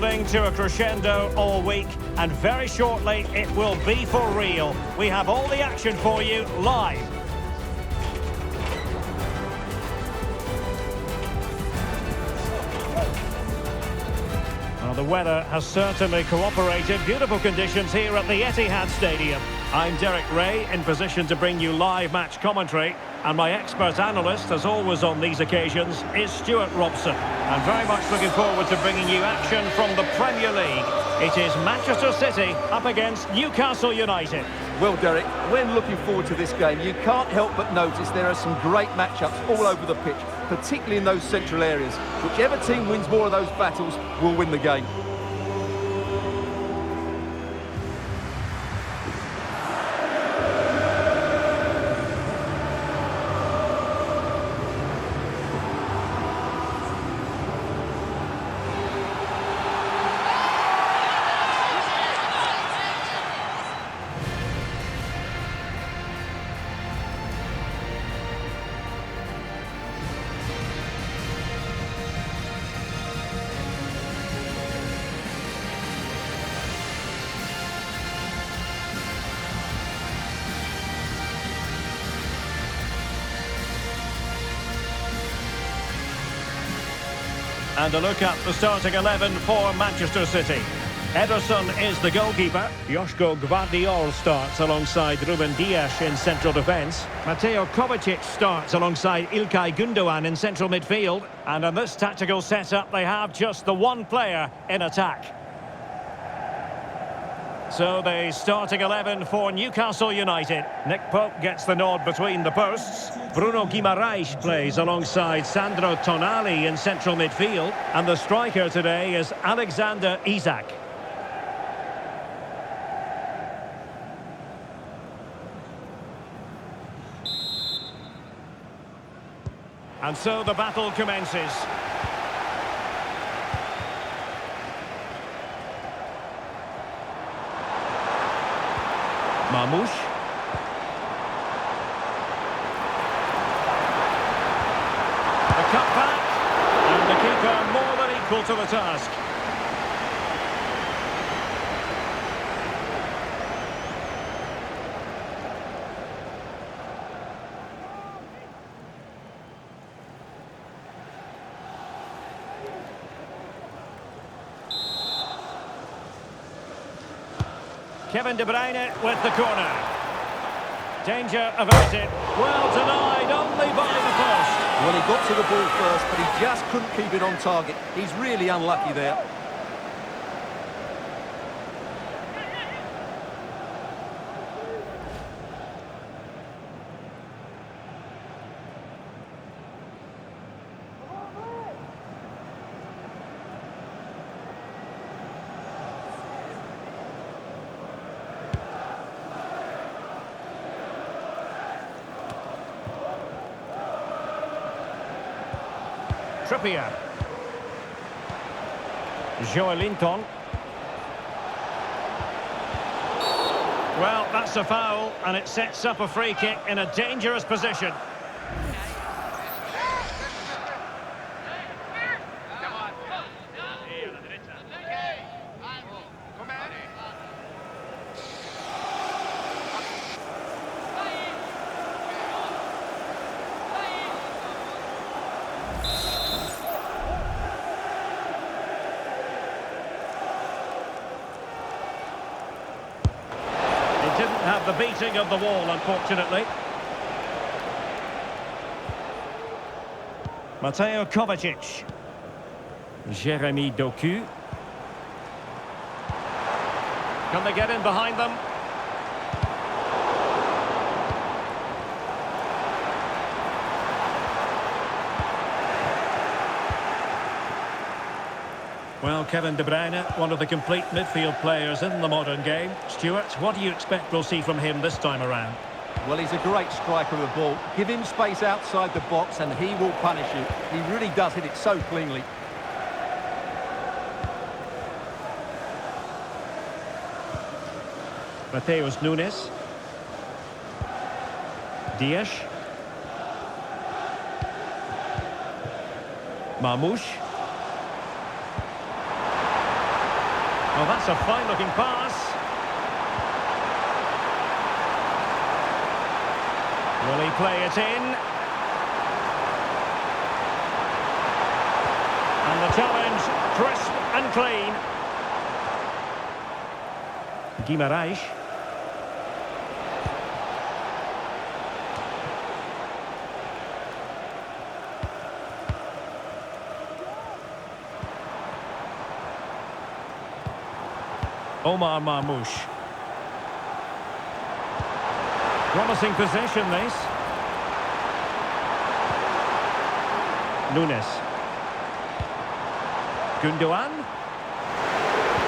building to a crescendo all week, and very shortly it will be for real. We have all the action for you live. Well, the weather has certainly cooperated. Beautiful conditions here at the Etihad Stadium. I'm Derek Ray, in position to bring you live match commentary. And my expert analyst, as always on these occasions, is Stuart Robson. I'm very much looking forward to bringing you action from the Premier League. It is Manchester City up against Newcastle United. Well, Derek, when looking forward to this game, you can't help but notice there are some great matchups all over the pitch, particularly in those central areas. Whichever team wins more of those battles will win the game. And a look at the starting 11 for Manchester City. Ederson is the goalkeeper. Joško Gvardiol starts alongside Ruben Dias in central defence. Mateo Kovacic starts alongside Ilkay Gundogan in central midfield. And in this tactical setup, they have just the one player in attack. So the starting 11 for Newcastle United. Nick Pope gets the nod between the posts. Bruno Guimaraes plays alongside Sandro Tonali in central midfield. And the striker today is Alexander Isak. And so the battle commences. Marmoush. The cut back, and the keeper more than equal to the task. Kevin De Bruyne with the corner. Danger averted. Well denied, only by the post. Well, he got to the ball first, but he just couldn't keep it on target. He's really unlucky there. Trippier. Joelinton. Well, that's a foul, and it sets up a free kick in a dangerous position. Didn't have the beating of the wall, unfortunately. Mateo Kovacic. Jeremy Doku. Can they get in behind them? Well, Kevin De Bruyne, one of the complete midfield players in the modern game. Stuart, what do you expect we'll see from him this time around? Well, he's a great striker of the ball. Give him space outside the box and he will punish you. He really does hit it so cleanly. Mateus Nunes. Dias. Well, that's a fine-looking pass. Will he play it in? And the challenge, crisp and clean. Guimarães. Omar Marmoush. Promising possession, this. Nunes. Gundogan.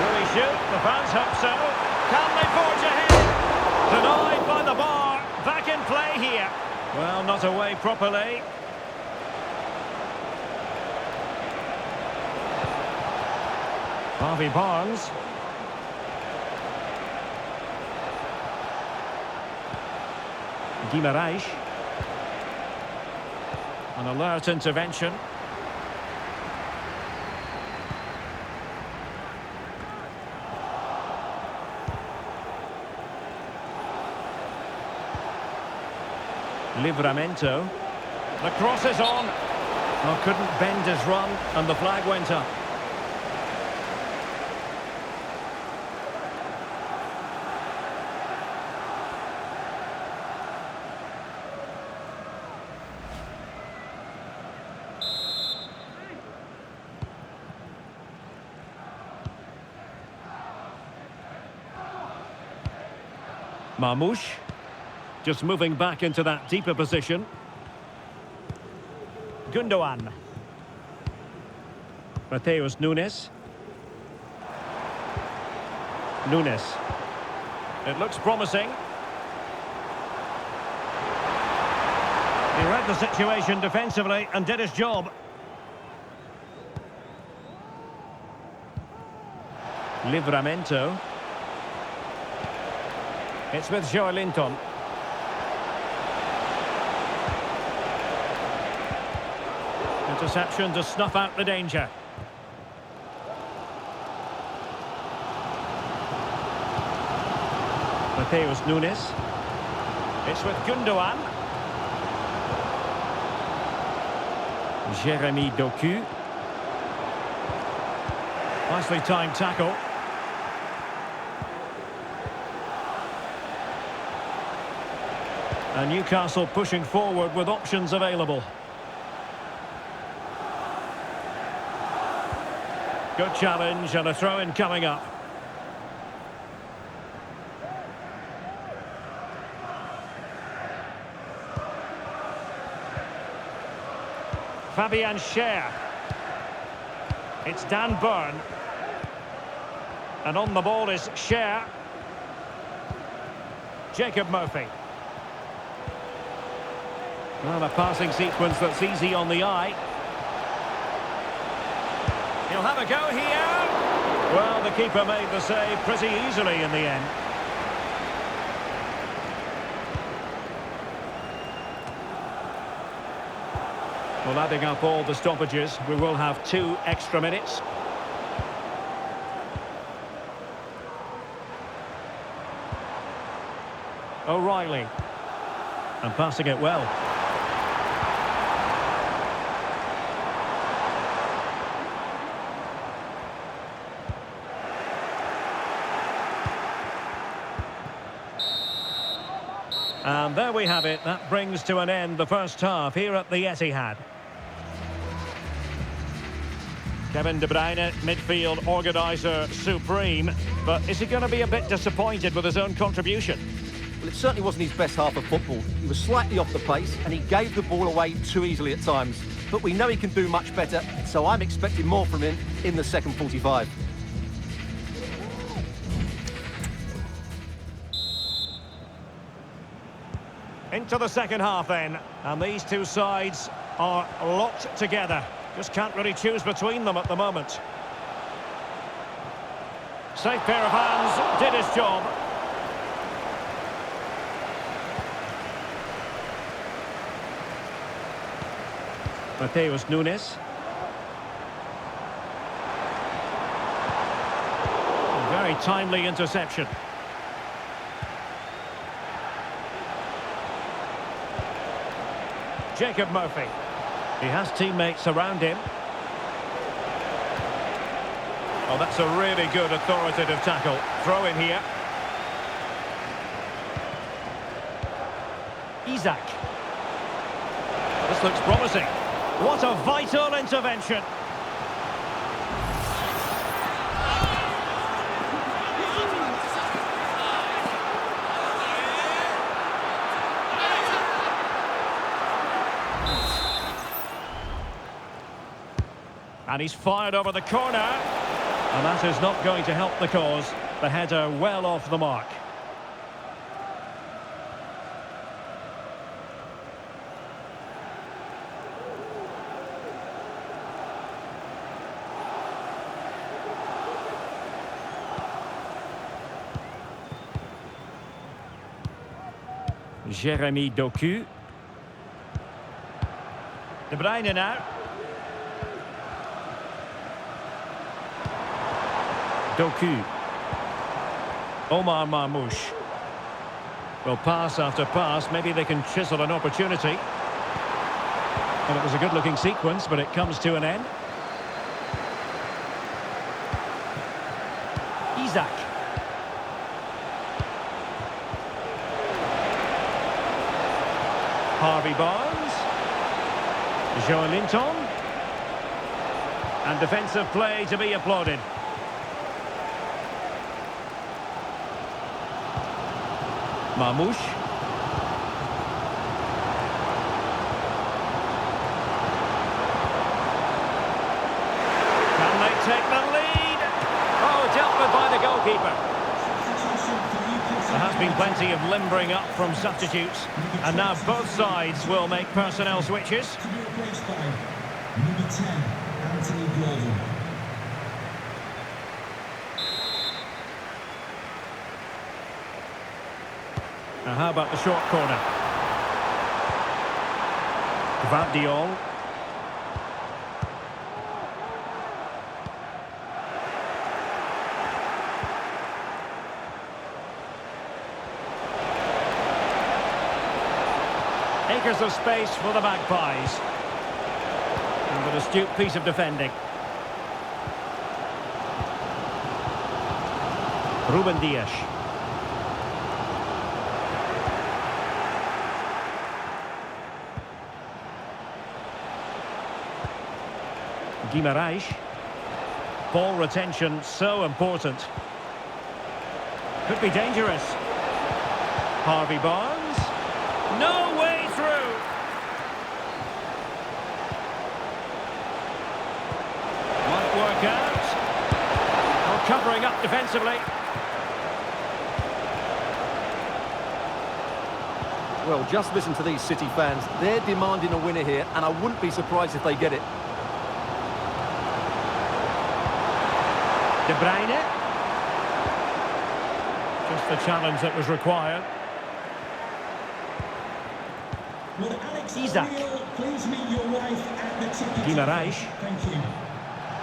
Will he shoot? The fans hope so. Can they forge ahead? Denied by the bar. Back in play here. Well, not away properly. Harvey Barnes. Guimarães. An alert intervention. Livramento. The cross is on. Oh, couldn't bend his run, and the flag went up. Marmoush. Just moving back into that deeper position. Gundogan. Mateus Nunes. Nunes. It looks promising. He read the situation defensively and did his job. Livramento. It's with Joelinton. Interception to snuff out the danger. Mateus Nunes. It's with Gundogan. Jeremy Doku. Nicely timed tackle. And Newcastle pushing forward with options available. Good challenge and a throw-in coming up. Fabian Schär. It's Dan Burn. And on the ball is Schär. Jacob Murphy. Well, a passing sequence that's easy on the eye. He'll have a go here. Well, the keeper made the save pretty easily in the end. Well, adding up all the stoppages, we will have 2 extra minutes. O'Reilly. And passing it well. And there we have it. That brings to an end the first half here at the Etihad. Kevin De Bruyne, midfield organiser supreme. But is he going to be a bit disappointed with his own contribution? Well, it certainly wasn't his best half of football. He was slightly off the pace and he gave the ball away too easily at times. But we know he can do much better, so I'm expecting more from him in the second 45. Into the second half then, and these two sides are locked together. Just can't really choose between them at the moment. Safe pair of hands, did his job. Mateus Nunes. very timely interception. Jacob Murphy. He has teammates around him. Oh, that's a really good authoritative tackle. Throw in here. Isaac. This looks promising. What a vital intervention. And he's fired over the corner. And that is not going to help the cause. The header well off the mark. Jeremy Doku. De Bruyne now. Doku. Omar Marmoush. Well, pass after pass, maybe they can chisel an opportunity. And it was a good-looking sequence, but it comes to an end. Isaac. Harvey Barnes. Joelinton. And defensive play to be applauded. Marmoush. Can they take the lead? Oh, dealt with by the goalkeeper. There has been plenty of limbering up from substitutes, and now both sides will make personnel switches. To be replaced by number 10, Anthony Gordon. Now how about the short corner? Gvardiol. Acres of space for the Magpies. And an astute piece of defending. Ruben Dias. Guimarães. Ball retention so important. Could be dangerous. Harvey Barnes. No way through. Might work out. Well, covering up defensively. Well, just listen to these City fans. They're demanding a winner here, and I wouldn't be surprised if they get it. De Bruyne. Just the challenge that was required. Isaac. Please meet your wife at the ticket. Guimarães. Thank you.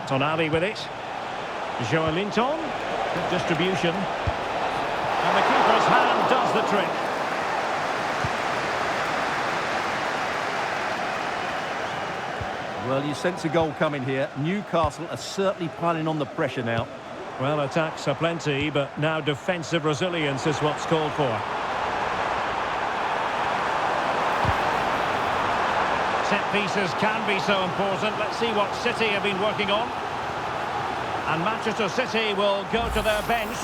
Tonali with it. Joelinton. Good distribution. And the keeper's hand does the trick. Well, you sense a goal coming here. Newcastle are certainly piling on the pressure now. Well, attacks are plenty, but now defensive resilience is what's called for. Set pieces can be so important. Let's see what City have been working on. And Manchester City will go to their bench.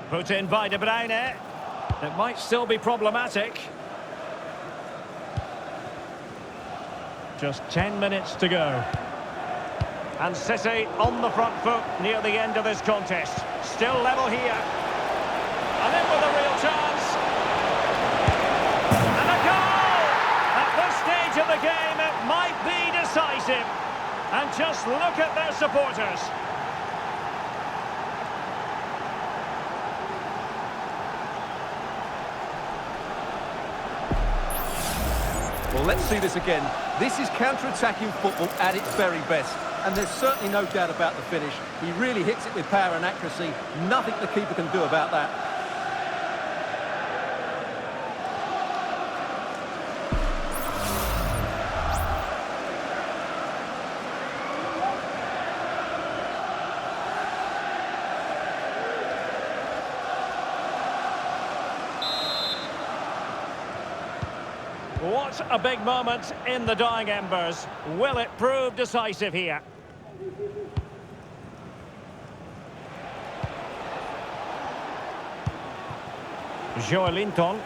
Put in by De Bruyne. It might still be problematic. Just 10 minutes to go. And City on the front foot near the end of this contest. Still level here. And in with a real chance. And a goal! At this stage of the game, it might be decisive. And just look at their supporters. Well, let's see this again. This is counter-attacking football at its very best. And there's certainly no doubt about the finish. He really hits it with power and accuracy. Nothing the keeper can do about that. What a big moment in the dying embers. Will it prove decisive here? Joelinton.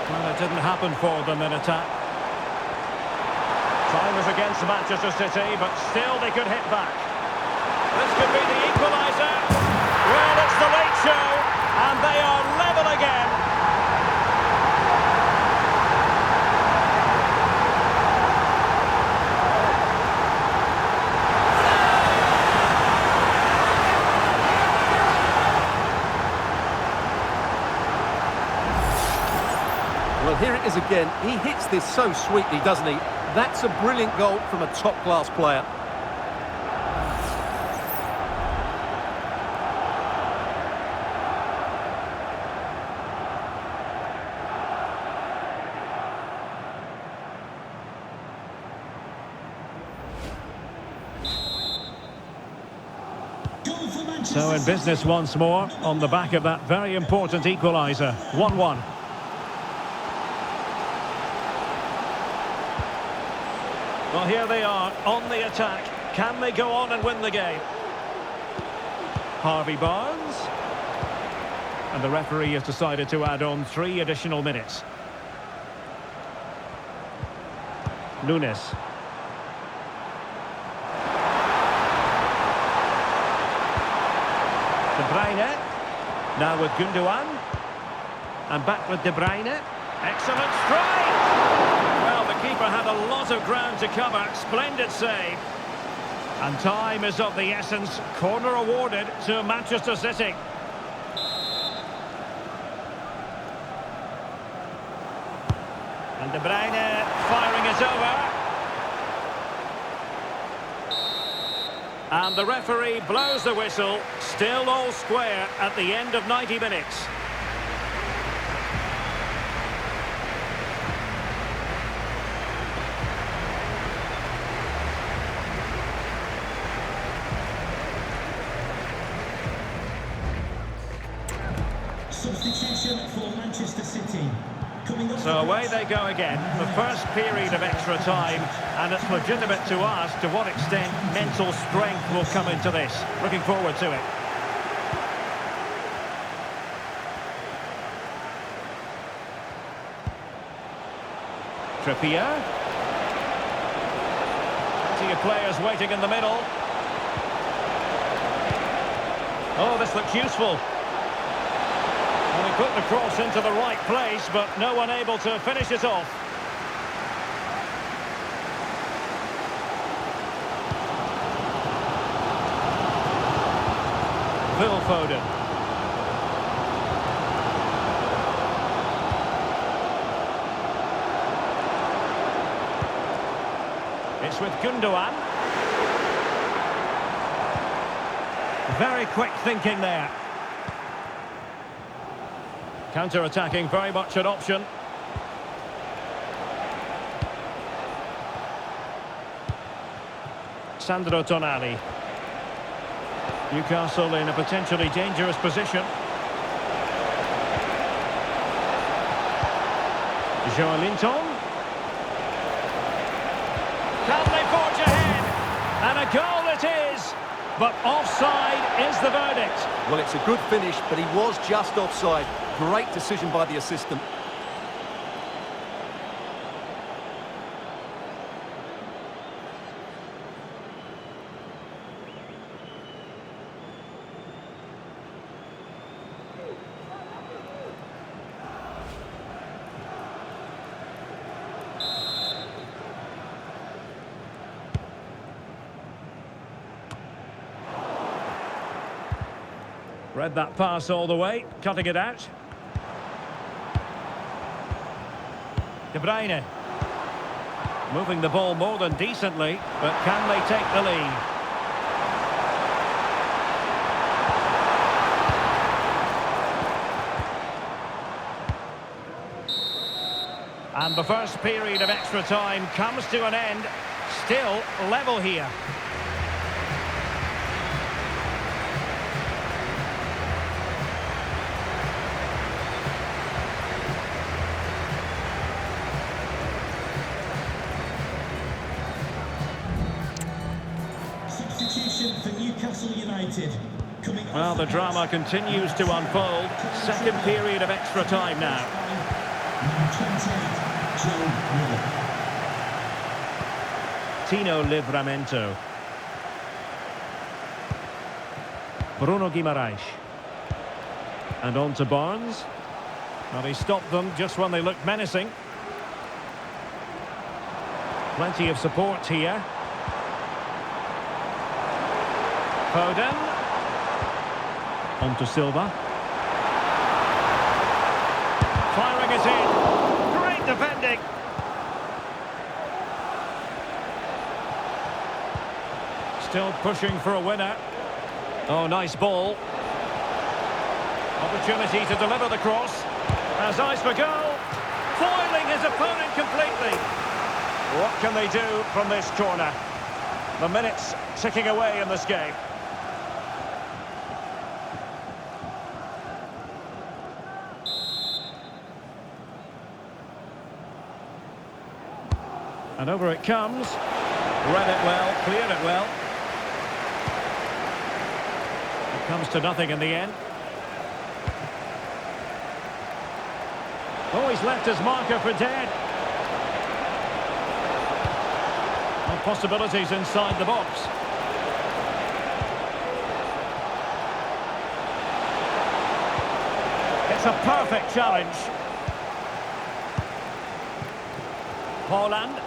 Well, it didn't happen for them in attack. Time was against Manchester City, but still they could hit back. This could be the equaliser. Well, it's the late show, and they are level again. Well, here it is again. He hits this so sweetly, doesn't he? That's a brilliant goal from a top-class player. So in business once more, on the back of that very important equaliser. 1-1. Well, here they are, on the attack. Can they go on and win the game? Harvey Barnes. And the referee has decided to add on 3 additional minutes. Nunes. De Bruyne. Now with Gundogan. And back with De Bruyne. Excellent strike! Well, the keeper had a lot of ground to cover. Splendid save. And time is of the essence. Corner awarded to Manchester City. And De Bruyne firing it over. And the referee blows the whistle. Still all square at the end of 90 minutes. Substitution for Manchester City. So away they go again, the first period of extra time, and it's legitimate to ask to what extent mental strength will come into this. Looking forward to it. Trippier. Plenty of players waiting in the middle. Oh, this looks useful. And he put the cross into the right place, but no one able to finish it off. Phil Foden. It's with Gundogan. Very quick thinking there. Counter-attacking, very much an option. Sandro Tonali. Newcastle in a potentially dangerous position. Joelinton. Can they forge ahead? And a goal it is! But offside is the verdict. Well, it's a good finish, but he was just offside. Great decision by the assistant. Read that pass all the way, cutting it out. De Bruyne. Moving the ball more than decently, but can they take the lead? And the first period of extra time comes to an end. Still level here. Substitution for Newcastle United. Well, the drama continues to unfold. Second period of extra time now. Tino Livramento. Bruno Guimaraes. And on to Barnes. Well, he stopped them just when they looked menacing. Plenty of support here. Foden. On to Silva. Firing it in. Great defending. Still pushing for a winner. Oh, nice ball. Opportunity to deliver the cross. Has eyes for goal. Foiling his opponent completely. What can they do from this corner? The minutes ticking away in this game. And over it comes. Read it well, cleared it well. It comes to nothing in the end. Oh, he's left his marker for dead. Well, possibilities inside the box. It's a perfect challenge. Haaland.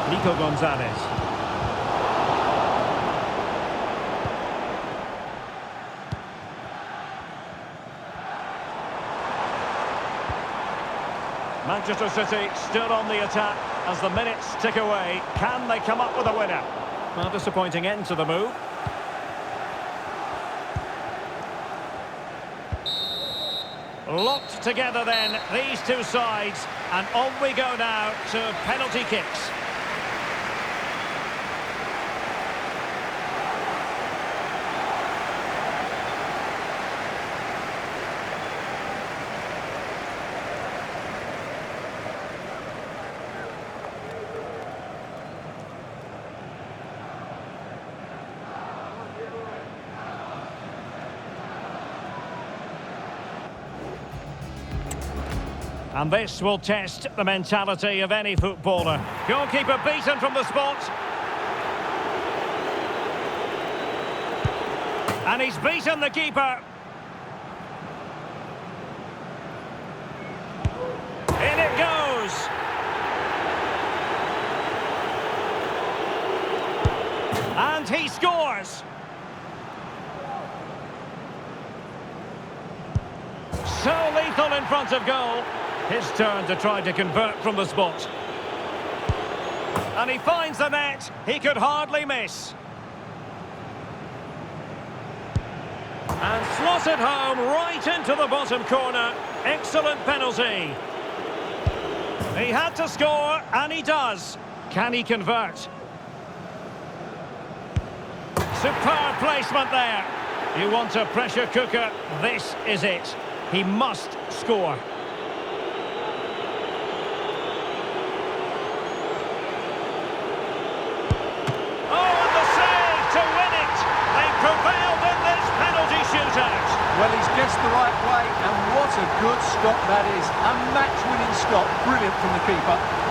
Nico Gonzalez. Manchester City still on the attack as the minutes tick away. Can they come up with a winner? Well, disappointing end to the move. Locked together then, these two sides, and on we go now to penalty kicks. And this will test the mentality of any footballer. Goalkeeper beaten from the spot. And he's beaten the keeper. In it goes. And he scores. So lethal in front of goal. His turn to try to convert from the spot. And he finds the net. He could hardly miss. And slotted home right into the bottom corner. Excellent penalty. He had to score, and he does. Can he convert? Superb placement there. You want a pressure cooker? This is it. He must score. Well, he's guessed the right way, and what a good stop that is. A match-winning stop. Brilliant from the keeper.